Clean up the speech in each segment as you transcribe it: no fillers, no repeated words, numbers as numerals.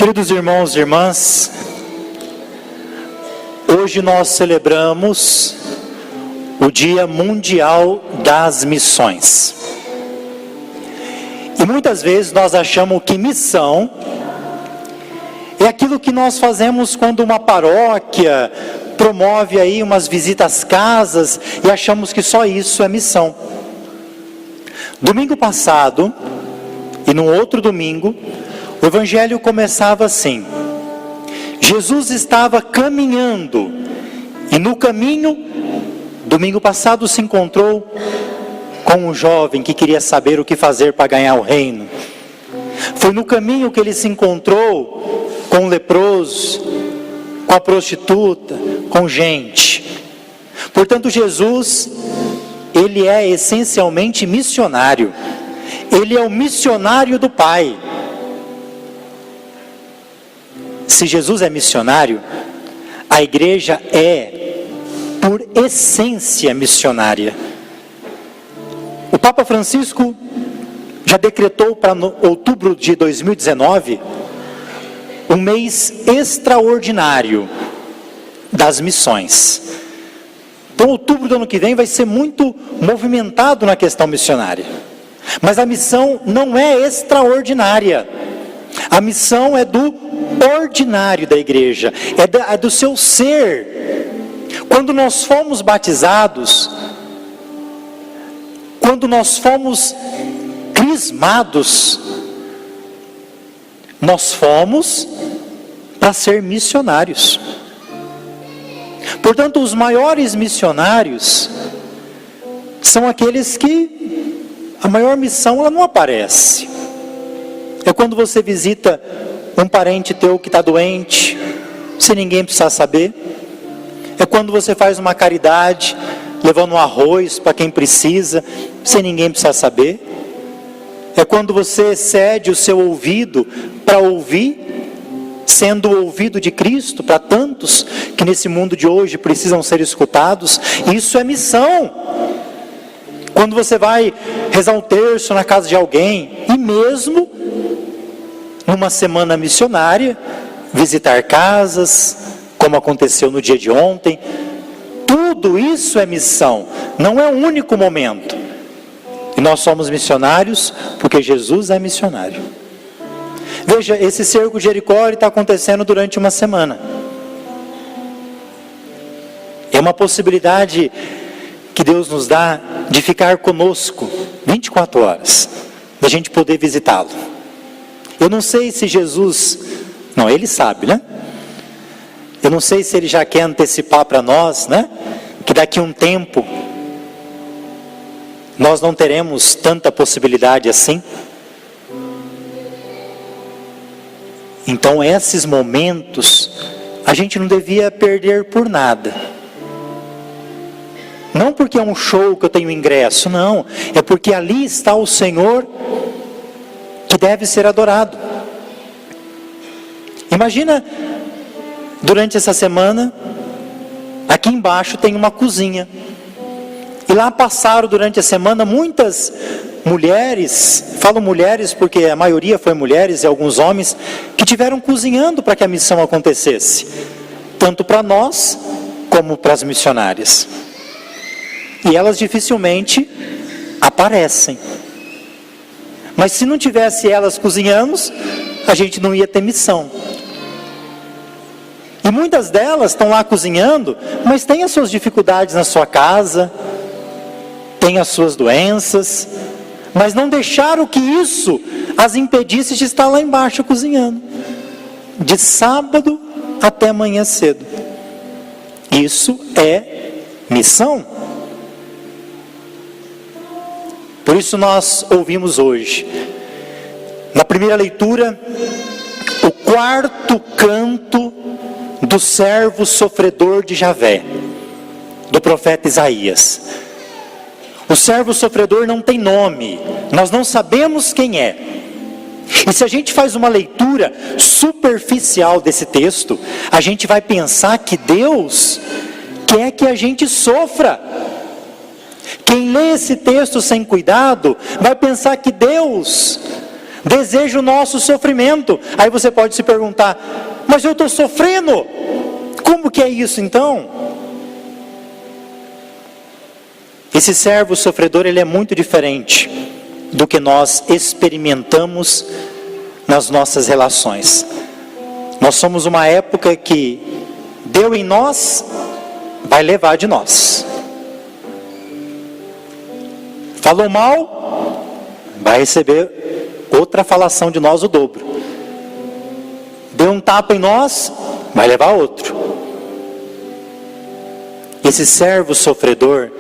Queridos irmãos e irmãs, hoje nós celebramos o Dia Mundial das Missões. E muitas vezes nós achamos que missão é aquilo que nós fazemos quando uma paróquia promove aí umas visitas às casas e achamos que só isso é missão. Domingo passado e no outro domingo, o evangelho começava assim: Jesus estava caminhando e no caminho, domingo passado, se encontrou com um jovem que queria saber o que fazer para ganhar o reino. Foi no caminho que ele se encontrou com o leproso, com a prostituta, com gente. Portanto, Jesus, ele é essencialmente missionário. Ele é o missionário do Pai. Se Jesus é missionário, a igreja é, por essência, missionária. O Papa Francisco já decretou para outubro de 2019 um mês extraordinário das missões. Então, outubro do ano que vem vai ser muito movimentado na questão missionária. Mas a missão não é extraordinária. A missão é do ordinário da igreja, é do seu ser. Quando nós fomos batizados, quando nós fomos crismados, nós fomos para ser missionários. Portanto, os maiores missionários são aqueles que a maior missão ela não aparece. É quando você visita um parente teu que está doente, sem ninguém precisar saber. É quando você faz uma caridade, levando um arroz para quem precisa, sem ninguém precisar saber. É quando você cede o seu ouvido para ouvir, sendo o ouvido de Cristo para tantos que nesse mundo de hoje precisam ser escutados. Isso é missão. Quando você vai rezar um terço na casa de alguém, e mesmo numa semana missionária, visitar casas, como aconteceu no dia de ontem, tudo isso é missão, não é um único momento. E nós somos missionários porque Jesus é missionário. Veja, esse cerco de Jericó está acontecendo durante uma semana. É uma possibilidade que Deus nos dá de ficar conosco 24 horas, da gente poder visitá-lo. Eu não sei se Jesus, não, ele sabe, né? Eu não sei se ele já quer antecipar para nós, né? Que daqui a um tempo nós não teremos tanta possibilidade assim. Então esses momentos a gente não devia perder por nada. Não porque é um show que eu tenho ingresso, não. É porque ali está o Senhor que deve ser adorado. Imagina, durante essa semana, aqui embaixo tem uma cozinha. E lá passaram durante a semana muitas mulheres, falo mulheres porque a maioria foi mulheres e alguns homens, que tiveram cozinhando para que a missão acontecesse. Tanto para nós, como para as missionárias. E elas dificilmente aparecem. Mas se não tivesse elas cozinhando, a gente não ia ter missão. E muitas delas estão lá cozinhando, mas têm as suas dificuldades na sua casa, têm as suas doenças, mas não deixaram que isso as impedisse de estar lá embaixo cozinhando, de sábado até amanhã cedo. Isso é missão. Por isso nós ouvimos hoje, na primeira leitura, o quarto canto do servo sofredor de Javé, do profeta Isaías. O servo sofredor não tem nome, nós não sabemos quem é. E se a gente faz uma leitura superficial desse texto, a gente vai pensar que Deus quer que a gente sofra. Quem lê esse texto sem cuidado vai pensar que Deus deseja o nosso sofrimento. Aí você pode se perguntar: mas eu estou sofrendo, como que é isso então? Esse servo sofredor, ele é muito diferente do que nós experimentamos nas nossas relações. Nós somos uma época que deu em nós, vai levar de nós. Falou mal, vai receber outra falação de nós o dobro. Deu um tapa em nós, vai levar outro. Esse servo sofredor,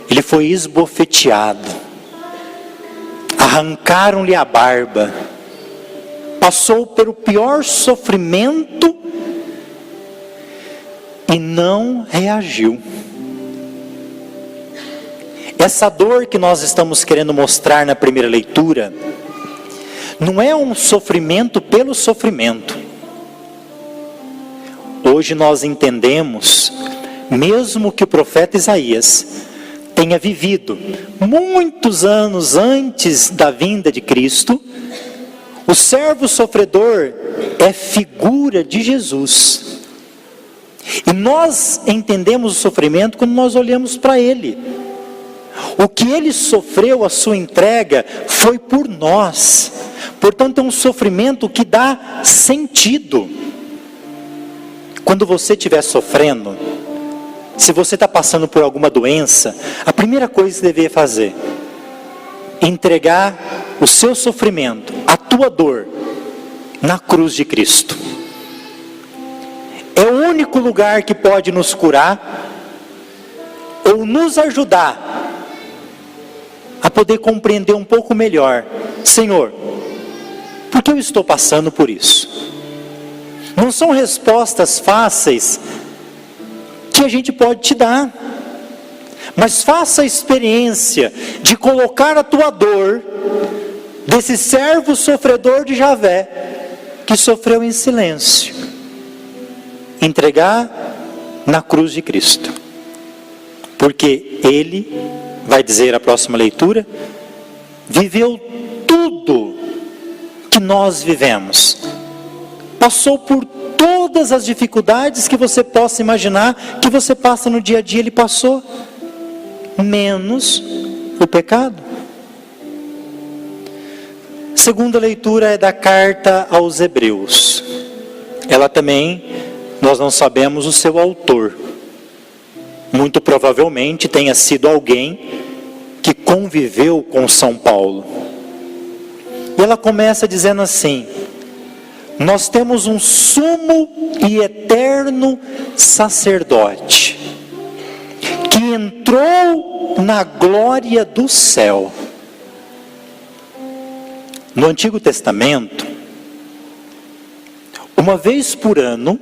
ele foi esbofeteado, arrancaram-lhe a barba, passou pelo pior sofrimento e não reagiu. Essa dor que nós estamos querendo mostrar na primeira leitura, não é um sofrimento pelo sofrimento. Hoje nós entendemos, mesmo que o profeta Isaías tenha vivido muitos anos antes da vinda de Cristo, o servo sofredor é figura de Jesus. E nós entendemos o sofrimento quando nós olhamos para ele. O que ele sofreu, a sua entrega, foi por nós. Portanto, é um sofrimento que dá sentido. Quando você estiver sofrendo, se você está passando por alguma doença, a primeira coisa que você deveria fazer: entregar o seu sofrimento, a tua dor, na cruz de Cristo. É o único lugar que pode nos curar, ou nos ajudar a poder compreender um pouco melhor: Senhor, por que eu estou passando por isso? Não são respostas fáceis que a gente pode te dar, mas faça a experiência de colocar a tua dor, desse servo sofredor de Javé, que sofreu em silêncio, entregar na cruz de Cristo, porque ele, vai dizer a próxima leitura, viveu tudo que nós vivemos, passou por todas as dificuldades que você possa imaginar, que você passa no dia a dia, ele passou, menos o pecado. Segunda leitura é da carta aos Hebreus. Ela também, nós não sabemos o seu autor. Muito provavelmente tenha sido alguém que conviveu com São Paulo. E ela começa dizendo assim: nós temos um sumo e eterno sacerdote, que entrou na glória do céu. No Antigo Testamento, uma vez por ano,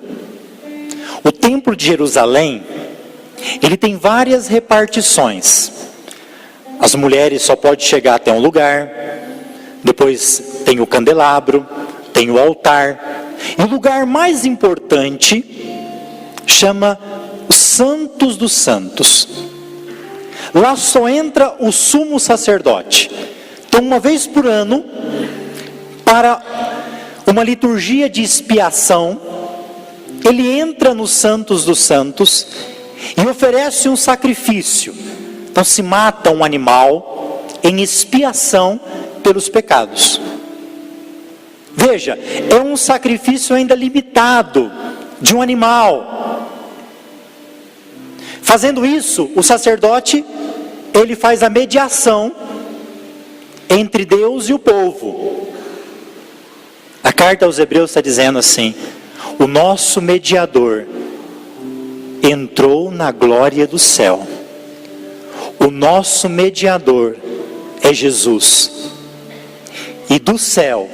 o Templo de Jerusalém, ele tem várias repartições. As mulheres só podem chegar até um lugar, depois tem o candelabro, tem o altar, e o lugar mais importante chama os Santos dos Santos. Lá só entra o sumo sacerdote. Então, uma vez por ano, para uma liturgia de expiação, ele entra nos Santos dos Santos e oferece um sacrifício. Então se mata um animal em expiação pelos pecados. Veja, é um sacrifício ainda limitado, de um animal. Fazendo isso, o sacerdote, ele faz a mediação entre Deus e o povo. A carta aos Hebreus está dizendo assim: o nosso mediador entrou na glória do céu. O nosso mediador é Jesus. E do céu,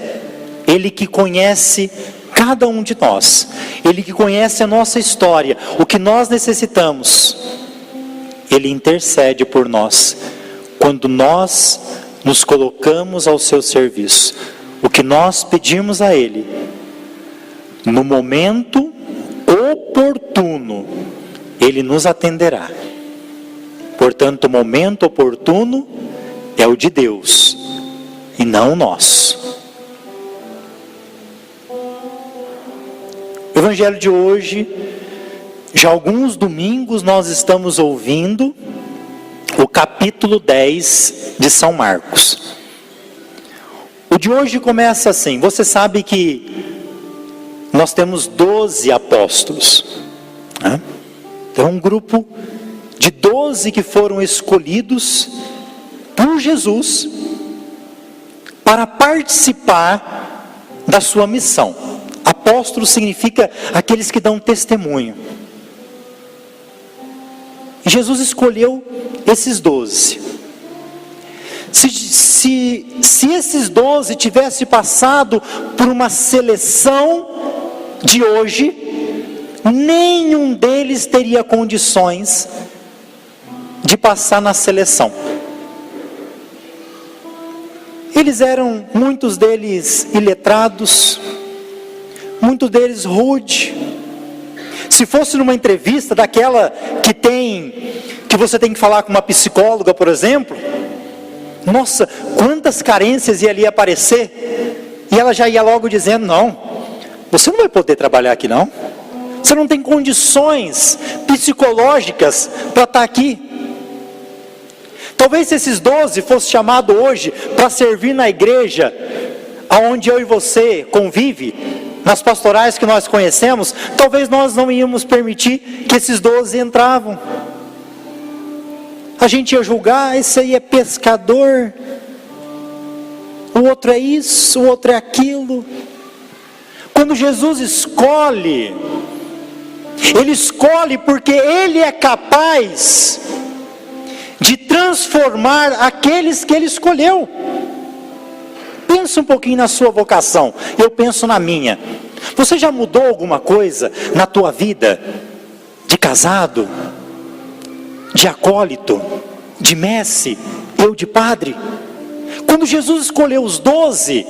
Ele que conhece cada um de nós, Ele que conhece a nossa história, o que nós necessitamos, Ele intercede por nós, quando nós nos colocamos ao seu serviço. O que nós pedimos a Ele, no momento oportuno, Ele nos atenderá. Portanto, o momento oportuno é o de Deus, e não o nosso. O evangelho de hoje, já há alguns domingos nós estamos ouvindo o capítulo 10 de São Marcos. O de hoje começa assim: você sabe que nós temos 12 apóstolos, né? Então um grupo de 12 que foram escolhidos por Jesus para participar da sua missão. Apóstolo significa aqueles que dão testemunho. E Jesus escolheu esses 12. Se esses 12 tivessem passado por uma seleção de hoje, nenhum deles teria condições de passar na seleção. Eles eram, muitos deles, iletrados, muitos deles rude. Se fosse numa entrevista daquela que você tem que falar com uma psicóloga, por exemplo, nossa, quantas carências ia ali aparecer, e ela já ia logo dizendo: não, você não vai poder trabalhar aqui não, você não tem condições psicológicas para estar aqui. Talvez se esses 12 fossem chamados hoje para servir na igreja, aonde eu e você convive, nas pastorais que nós conhecemos, talvez nós não íamos permitir que esses 12 entravam. A gente ia julgar: esse aí é pescador, o outro é isso, o outro é aquilo. Quando Jesus escolhe, Ele escolhe porque Ele é capaz de transformar aqueles que Ele escolheu. Pensa um pouquinho na sua vocação, eu penso na minha. Você já mudou alguma coisa na tua vida? De casado, de acólito, de mestre, eu de padre? Quando Jesus escolheu os 12,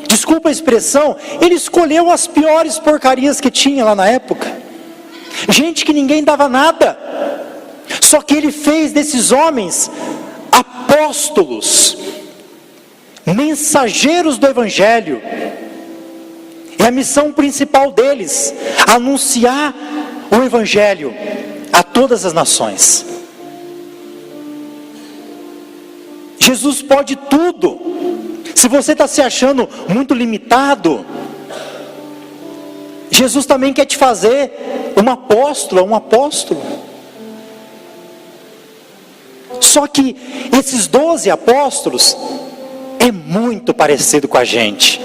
desculpa a expressão, Ele escolheu as piores porcarias que tinha lá na época. Gente que ninguém dava nada. Só que Ele fez desses homens apóstolos, mensageiros do Evangelho. É a missão principal deles: anunciar o Evangelho a todas as nações. Jesus pode tudo. Se você está se achando muito limitado, Jesus também quer te fazer uma apóstola, um apóstolo. Só que esses 12 apóstolos é muito parecido com a gente.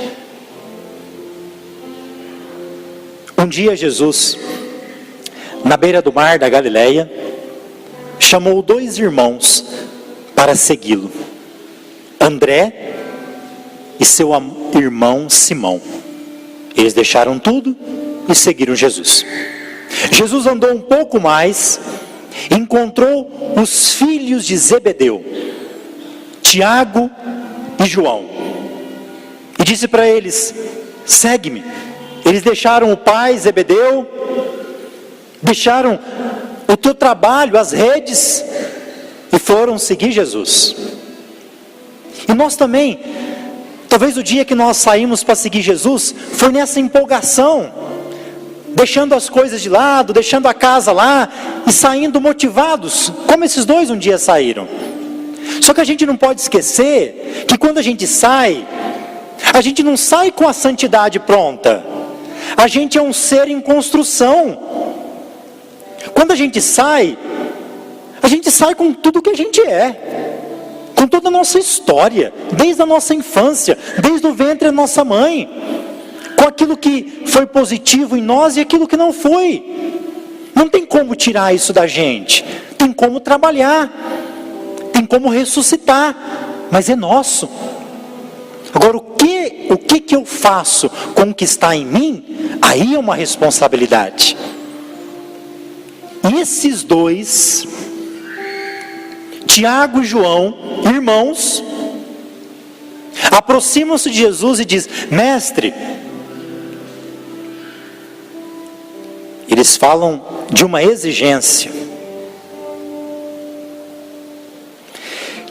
Um dia Jesus, na beira do mar da Galileia, chamou 2 irmãos para segui-lo: André e seu irmão Simão. Eles deixaram tudo e seguiram Jesus. Jesus andou um pouco mais, encontrou os filhos de Zebedeu, Tiago e João, e disse para eles: segue-me. Eles deixaram o pai Zebedeu, deixaram o teu trabalho, as redes, e foram seguir Jesus. E nós também, talvez o dia que nós saímos para seguir Jesus, foi nessa empolgação, deixando as coisas de lado, deixando a casa lá, e saindo motivados, como esses 2 um dia saíram. Só que a gente não pode esquecer, que quando a gente sai, a gente não sai com a santidade pronta, a gente é um ser em construção. Quando a gente sai com tudo que a gente é, com toda a nossa história, desde a nossa infância, desde o ventre da nossa mãe, com aquilo que foi positivo em nós e aquilo que não foi. Não tem como tirar isso da gente, tem como trabalhar, tem como ressuscitar, mas é nosso. Agora, o que eu faço com o que está em mim, aí é uma responsabilidade. E esses 2, Tiago e João, irmãos, aproximam-se de Jesus e dizem: mestre, eles falam de uma exigência: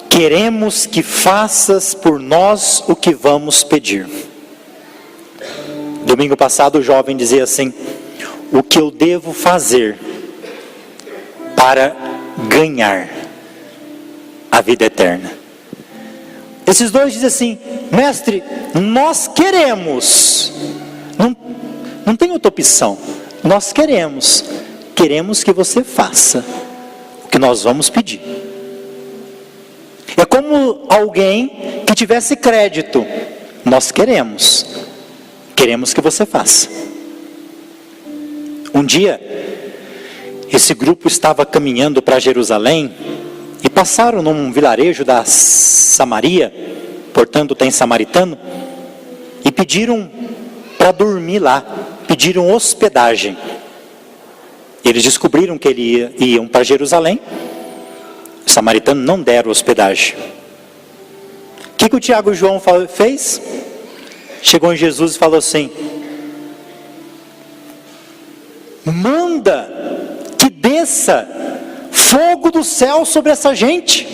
queremos que faças por nós o que vamos pedir. Domingo passado o jovem dizia assim: o que eu devo fazer para ganhar a vida eterna. Esses dois dizem assim: mestre, nós queremos, não tem outra opção, nós queremos que você faça o que nós vamos pedir. É como alguém que tivesse crédito: nós queremos que você faça. Um dia, esse grupo estava caminhando para Jerusalém e passaram num vilarejo da Samaria, portanto tem samaritano, e pediram para dormir lá, pediram hospedagem. Eles descobriram que iam para Jerusalém. Os samaritanos não deram hospedagem. O que o Tiago e João fez? Chegou em Jesus e falou assim: manda que desça fogo do céu sobre essa gente.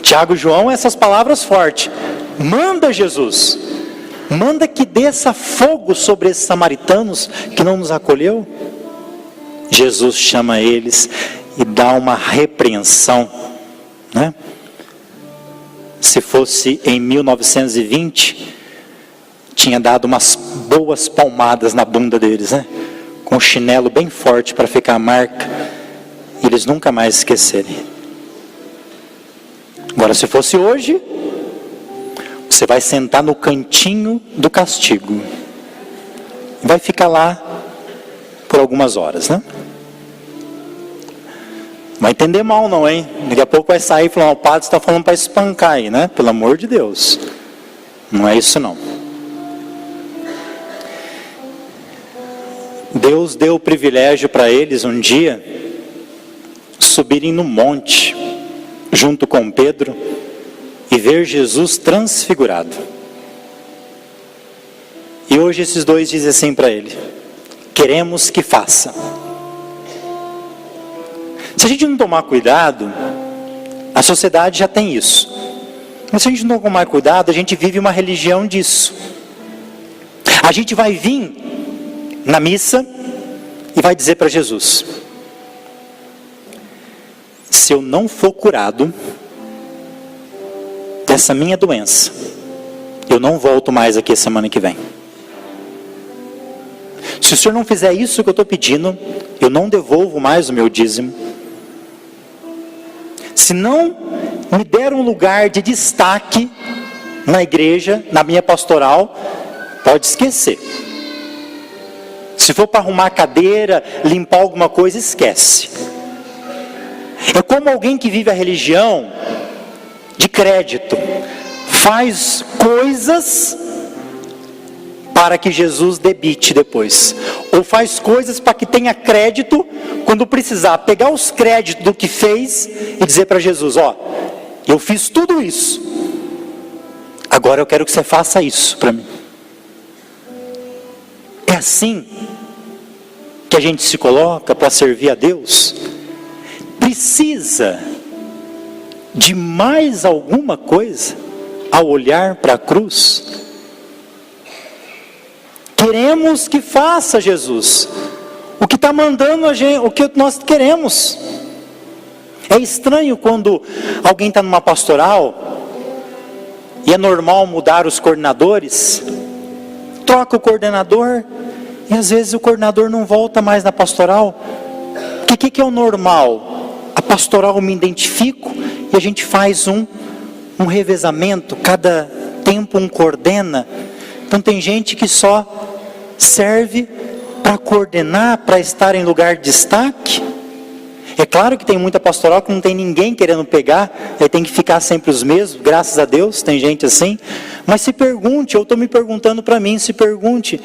Tiago e João, essas palavras fortes: manda, Jesus, manda que desça fogo sobre esses samaritanos que não nos acolheu. Jesus chama eles e dá uma repreensão, né? Se fosse em 1920, tinha dado umas boas palmadas na bunda deles, né? Com um chinelo bem forte para ficar a marca, e eles nunca mais esquecerem. Agora, se fosse hoje, você vai sentar no cantinho do castigo e vai ficar lá por algumas horas, né? Não vai entender mal não, hein? Daqui a pouco vai sair e falar: o padre está falando para espancar aí, né? Pelo amor de Deus. Não é isso não. Deus deu o privilégio para eles um dia subirem no monte junto com Pedro e ver Jesus transfigurado. E hoje esses dois dizem assim para ele: queremos que faça. Se a gente não tomar cuidado, a sociedade já tem isso. Mas se a gente não tomar cuidado, a gente vive uma religião disso. A gente vai vir na missa e vai dizer para Jesus: se eu não for curado dessa minha doença, eu não volto mais aqui semana que vem. Se o senhor não fizer isso que eu estou pedindo, eu não devolvo mais o meu dízimo. Se não me der um lugar de destaque na igreja, na minha pastoral, pode esquecer. Se for para arrumar cadeira, limpar alguma coisa, esquece. É como alguém que vive a religião de crédito. Faz coisas para que Jesus debite depois. Ou faz coisas para que tenha crédito, quando precisar pegar os créditos do que fez e dizer para Jesus: ó, eu fiz tudo isso, agora eu quero que você faça isso para mim. É assim que a gente se coloca para servir a Deus? Precisa de mais alguma coisa ao olhar para a cruz? Queremos que faça, Jesus o que está mandando a gente, o que nós queremos. É estranho quando alguém está numa pastoral e é normal mudar os coordenadores, troca o coordenador e às vezes o coordenador não volta mais na pastoral. O que é o normal? A pastoral eu me identifico e a gente faz um revezamento, cada tempo um coordena. Então tem gente que só serve para coordenar, para estar em lugar de destaque. É claro que tem muita pastoral que não tem ninguém querendo pegar, aí tem que ficar sempre os mesmos, graças a Deus, tem gente assim. Mas se pergunte, eu estou me perguntando para mim, se pergunte,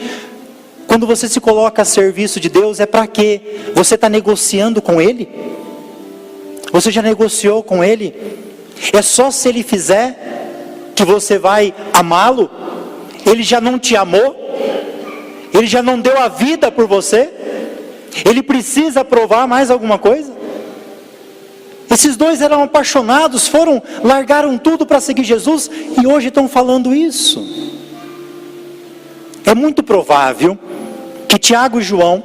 quando você se coloca a serviço de Deus, é para quê? Você está negociando com Ele? Você já negociou com Ele? É só se Ele fizer que você vai amá-lo? Ele já não te amou? Ele já não deu a vida por você? Ele precisa provar mais alguma coisa? Esses dois eram apaixonados, largaram tudo para seguir Jesus e hoje estão falando isso. É muito provável que Tiago e João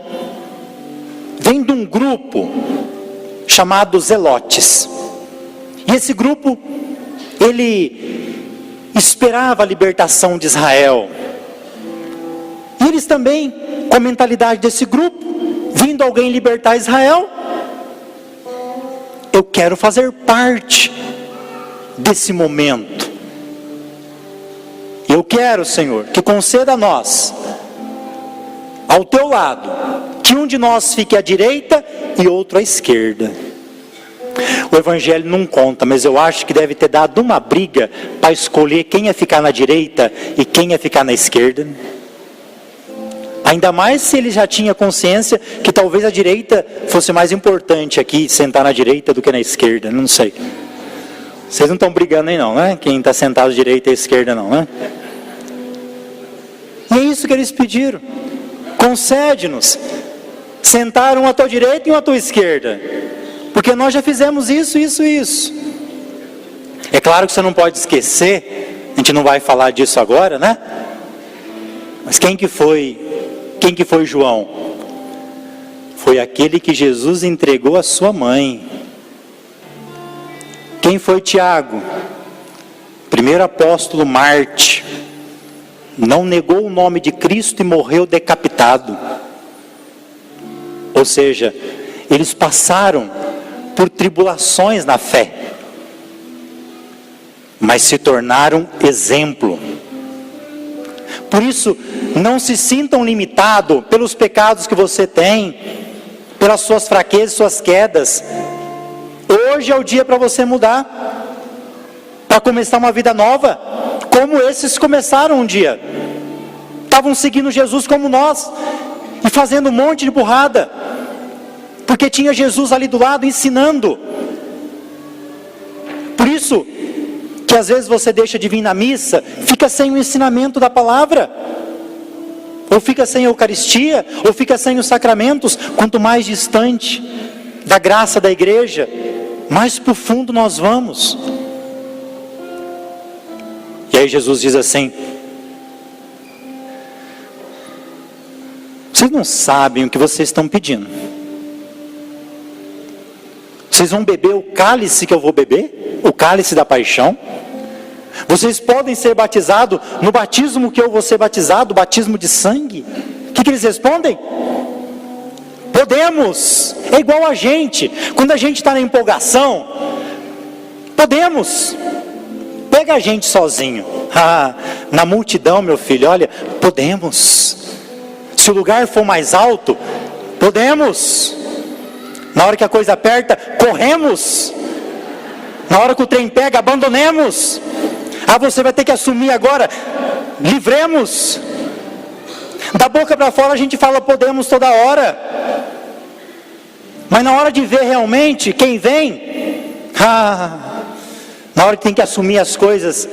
vêm de um grupo chamado Zelotes. E esse grupo, ele esperava a libertação de Israel. E eles também, com a mentalidade desse grupo, vindo alguém libertar Israel, eu quero fazer parte desse momento. Eu quero, Senhor, que conceda a nós, ao teu lado, que um de nós fique à direita e outro à esquerda. O Evangelho não conta, mas eu acho que deve ter dado uma briga para escolher quem ia ficar na direita e quem ia ficar na esquerda. Ainda mais se ele já tinha consciência que talvez a direita fosse mais importante aqui, sentar na direita do que na esquerda, não sei. Vocês não estão brigando aí não, né? Quem está sentado à direita e à esquerda não, né? E é isso que eles pediram. Concede-nos sentar um à tua direita e um à tua esquerda, porque nós já fizemos isso. É claro que você não pode esquecer, a gente não vai falar disso agora, né? Mas quem que foi João? Foi aquele que Jesus entregou à sua mãe. Quem foi Tiago? Primeiro apóstolo Marte. Não negou o nome de Cristo e morreu decapitado. Ou seja, eles passaram por tribulações na fé, mas se tornaram exemplo. Por isso, não se sintam limitados pelos pecados que você tem, pelas suas fraquezas, suas quedas. Hoje é o dia para você mudar, para começar uma vida nova, como esses começaram um dia. Estavam seguindo Jesus como nós, e fazendo um monte de burrada, porque tinha Jesus ali do lado ensinando. Por isso, que às vezes você deixa de vir na missa, fica sem o ensinamento da palavra, ou fica sem a Eucaristia, ou fica sem os sacramentos. Quanto mais distante da graça da igreja, mais profundo nós vamos. E aí Jesus diz assim: vocês não sabem o que vocês estão pedindo. Vocês vão beber o cálice que eu vou beber? O cálice da paixão? Vocês podem ser batizados no batismo que eu vou ser batizado, o batismo de sangue? O que eles respondem? Podemos. É igual a gente, quando a gente está na empolgação, podemos. Pega a gente sozinho, na multidão, meu filho, olha, podemos. Se o lugar for mais alto, podemos. Na hora que a coisa aperta, corremos. Na hora que o trem pega, abandonemos. Você vai ter que assumir agora, livremos. Da boca para fora a gente fala podemos toda hora, mas na hora de ver realmente quem vem, na hora que tem que assumir as coisas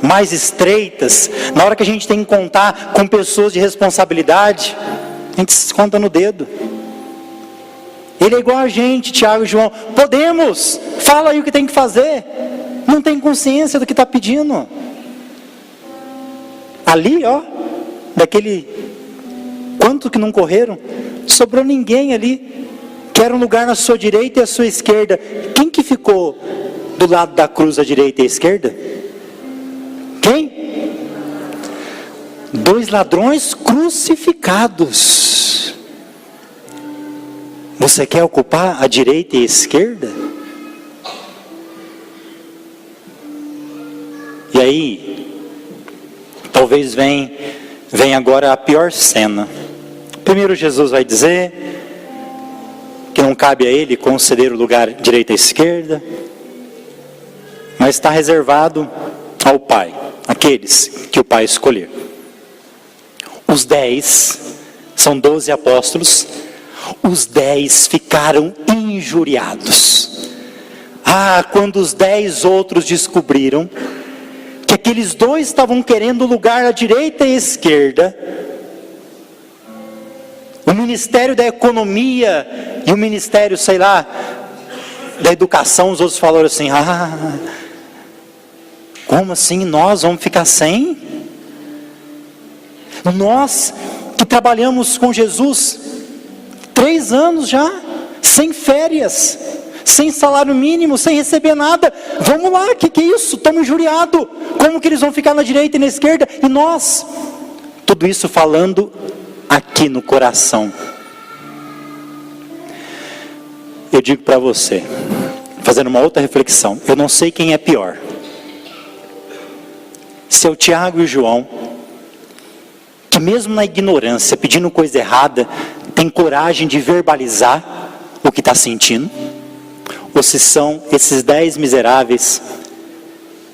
mais estreitas, na hora que a gente tem que contar com pessoas de responsabilidade, a gente se conta no dedo. Ele é igual a gente, Tiago e João. Podemos, fala aí o que tem que fazer. Não tem consciência do que está pedindo. Ali, daquele, quanto que não correram? Sobrou ninguém ali. Quer um lugar na sua direita e à sua esquerda. Quem que ficou do lado da cruz, à direita e à esquerda? Quem? 2 ladrões crucificados. Você quer ocupar a direita e a esquerda? E aí, talvez vem agora a pior cena. Primeiro Jesus vai dizer que não cabe a ele conceder o lugar direita e esquerda, mas está reservado ao Pai, aqueles que o Pai escolher. Os 10, são 12 apóstolos, os 10 ficaram injuriados. Quando os 10 outros descobriram que aqueles 2 estavam querendo o lugar à direita e à esquerda, o ministério da economia e o ministério, sei lá, da educação, os outros falaram assim: como assim nós vamos ficar sem? Nós que trabalhamos com Jesus 3 anos já, sem férias, sem salário mínimo, sem receber nada. Vamos lá, que é isso? Estamos injuriados. Como que eles vão ficar na direita e na esquerda? E nós? Tudo isso falando aqui no coração. Eu digo para você, fazendo uma outra reflexão, eu não sei quem é pior. Se é o Tiago e o João, que mesmo na ignorância, pedindo coisa errada, tem coragem de verbalizar o que está sentindo, ou se são esses 10 miseráveis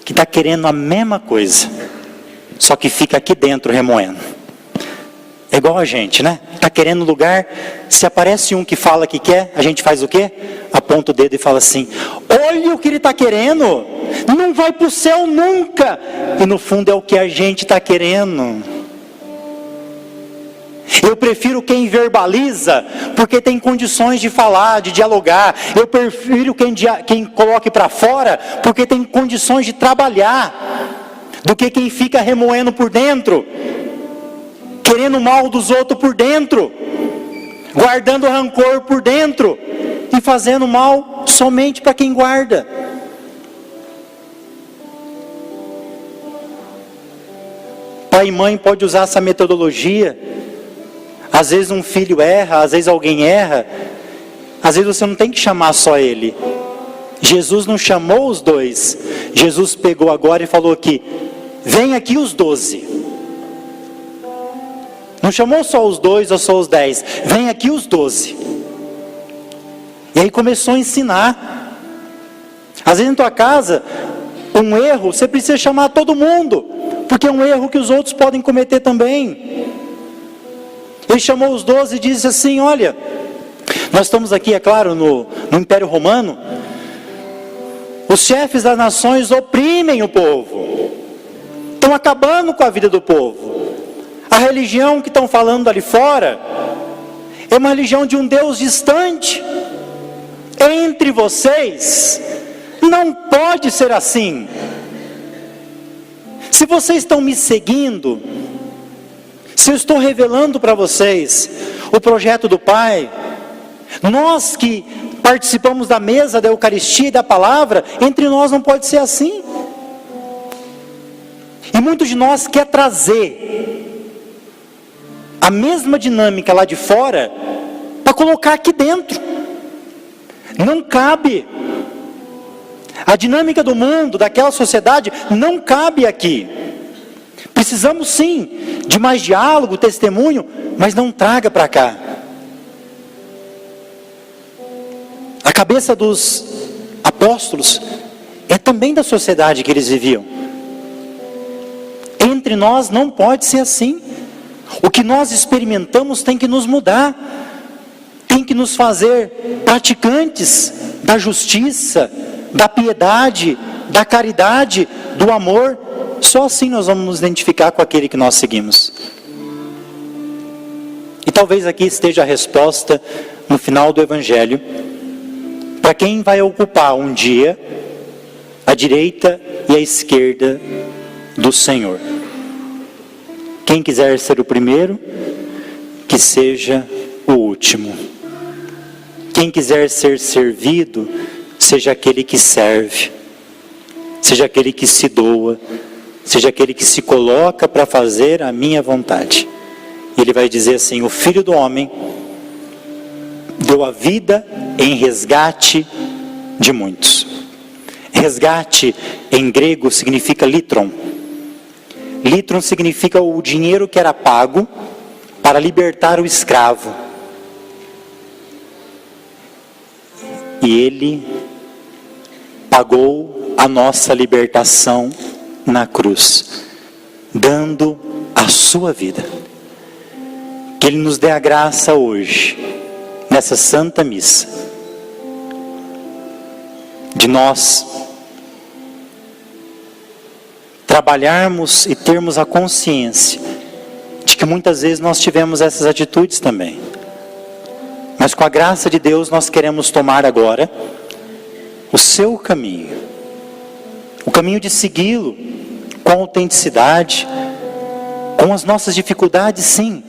que estão querendo a mesma coisa, só que fica aqui dentro remoendo. É igual a gente, né? Está querendo lugar, se aparece um que fala que quer, a gente faz o quê? Aponta o dedo e fala assim, olha o que ele está querendo, não vai para o céu nunca. E no fundo é o que a gente está querendo. Eu prefiro quem verbaliza, porque tem condições de falar, de dialogar. Eu prefiro quem coloque para fora, porque tem condições de trabalhar, do que quem fica remoendo por dentro, querendo o mal dos outros por dentro, guardando rancor por dentro, e fazendo mal somente para quem guarda. Pai e mãe pode usar essa metodologia. Às vezes um filho erra, às vezes alguém erra, às vezes você não tem que chamar só ele. Jesus não chamou os 2, Jesus pegou agora e falou aqui, vem aqui os 12. Não chamou só os 2 ou só os 10, vem aqui os 12. E aí começou a ensinar. Às vezes na tua casa, um erro, você precisa chamar todo mundo, porque é um erro que os outros podem cometer também. Ele chamou os 12 e disse assim, olha, nós estamos aqui, é claro, no Império Romano, os chefes das nações oprimem o povo, estão acabando com a vida do povo. A religião que estão falando ali fora, é uma religião de um Deus distante. Entre vocês, não pode ser assim. Se vocês estão me seguindo, se eu estou revelando para vocês o projeto do Pai, nós que participamos da mesa da Eucaristia e da palavra, entre nós não pode ser assim. E muitos de nós quer trazer a mesma dinâmica lá de fora para colocar aqui dentro. Não cabe. A dinâmica do mundo, daquela sociedade, não cabe aqui. Precisamos sim de mais diálogo, testemunho, mas não traga para cá. A cabeça dos apóstolos é também da sociedade que eles viviam. Entre nós não pode ser assim. O que nós experimentamos tem que nos mudar, tem que nos fazer praticantes da justiça, da piedade, da caridade, do amor. Só assim nós vamos nos identificar com aquele que nós seguimos. E talvez aqui esteja a resposta no final do Evangelho, para quem vai ocupar um dia a direita e a esquerda do Senhor. Quem quiser ser o primeiro, que seja o último. Quem quiser ser servido, seja aquele que serve, seja aquele que se doa, seja aquele que se coloca para fazer a minha vontade. E ele vai dizer assim, o Filho do Homem deu a vida em resgate de muitos. Resgate em grego significa litron. Litron significa o dinheiro que era pago para libertar o escravo. E ele pagou a nossa libertação na cruz, dando a sua vida. Que ele nos dê a graça hoje, nessa Santa Missa, de nós trabalharmos e termos a consciência de que muitas vezes nós tivemos essas atitudes também. Mas com a graça de Deus nós queremos tomar agora o seu caminho. O caminho de segui-lo com autenticidade, com as nossas dificuldades sim,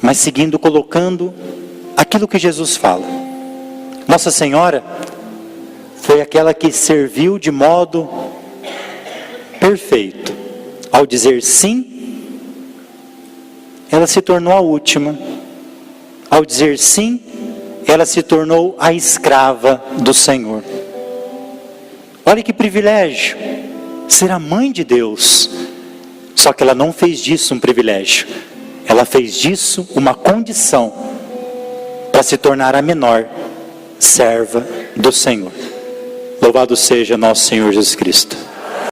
mas seguindo, colocando aquilo que Jesus fala. Nossa Senhora foi aquela que serviu de modo perfeito. Ao dizer sim, ela se tornou a última. Ao dizer sim, ela se tornou a escrava do Senhor. Olha que privilégio, ser a mãe de Deus. Só que ela não fez disso um privilégio. Ela fez disso uma condição para se tornar a menor serva do Senhor. Louvado seja nosso Senhor Jesus Cristo.